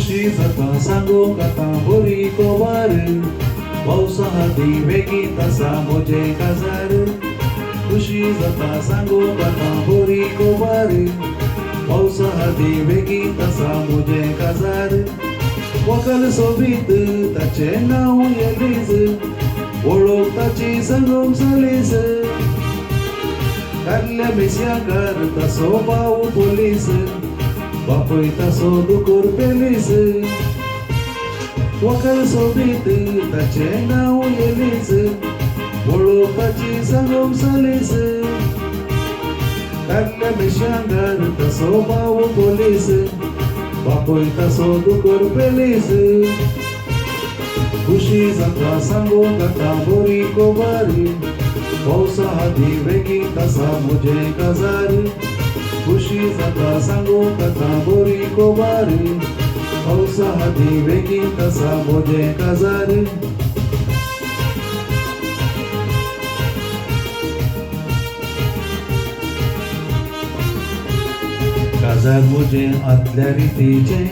खुशी जाता सांगो काता बरी कोवार पावसा हाती वेगी तसा मोजे काजार खुशी जाता सांगो काता बरी कोवार पावसा हाती वेगी तसा मोजे काजार वकल सोबीत ताचे नाव येलीज ओळख ताची संगम सलीस कारल्या मेस्याकार तसो भाव पोलीस बापय तसो दुकोर पेलीस वकल सोबीत ताचे नाव येलीस ओळख ताची संगम सलीस कारल्या मेस्याकार तसो भाव पोलीस बापय तसो दुकोर पेलीस खुशी जाता सांगो काता बरी कोबारी पावसा हाती वेगी तसा मोजे काजार खुशी जाता सांगो काता बरी कोबारी पावसा हाती वेगी तसा मोजे काजार काजार मोजे आदल्या रितीचे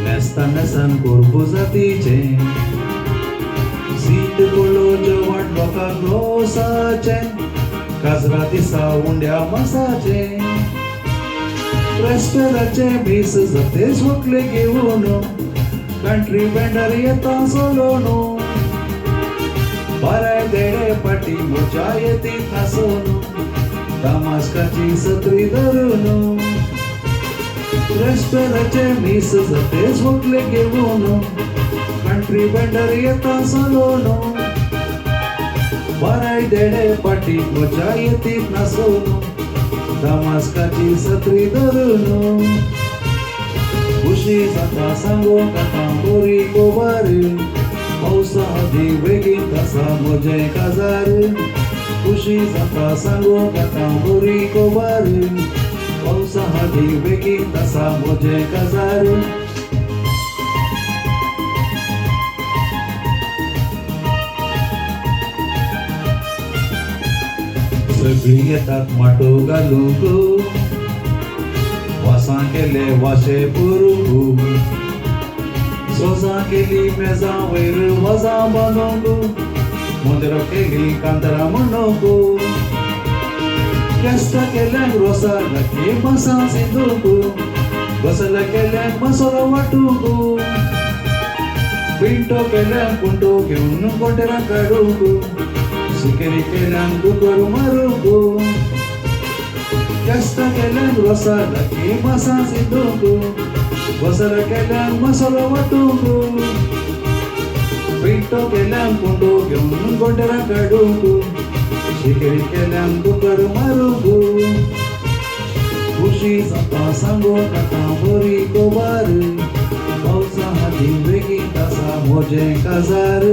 नेस्ता नेसान कोरपू जातीचे सीत कोलो जेवण लोकांक रोसाचे काजरा दिसा उंड्या मासाचे रेस्पेराचे भीस जातेच वकले घेऊन कंट्री बँडर येता सोलोन बाराय देडे पाटी मोच्या येती थासून दामास्काची सत्री धरून रेस्पेराचे भीस जातेच वकले घेऊन कंट्री बँडर येता सोलोन बाराय देडे पाटी मोच्या येतीत नासून दामास्काची सत्री धरून खुशी जाता सांगो काता बरी कोबारी पावसा हाती वेगीन तसा मोजे काजार खुशी जाता सांगो काता बरी कोबारी पावसा हाती वेगीन तसा मोजे काजार सगळी येतात माटो घालूंक वासां केले वाशे पुरूंक सोसां केली मेजां वयर वजां बांदूंक मुद्र केली कांतरां म्हणूंक केस्तां केल्यांक रोसार घातली मासां सिंदूक बसला केल्यांक मसालो वांटूंक पिंटो केल्यांक कुंटो घेवन कोंटेरां काडूंक सुकेरी केल्यांक दुकर मारूंक केस्तां केल्यांक रोसार घातली मासां सिंदूक बसला केल्यांक मसालो वांटूंक पिंटो केल्यांक कुंटो घेवन कोंटेरां काडूंक सुकेरी केल्यांक दुकर मारूंक खुशी जाता सांगो काता बरी कोबार पावसा हाती वेगीन तसा मोजे काजार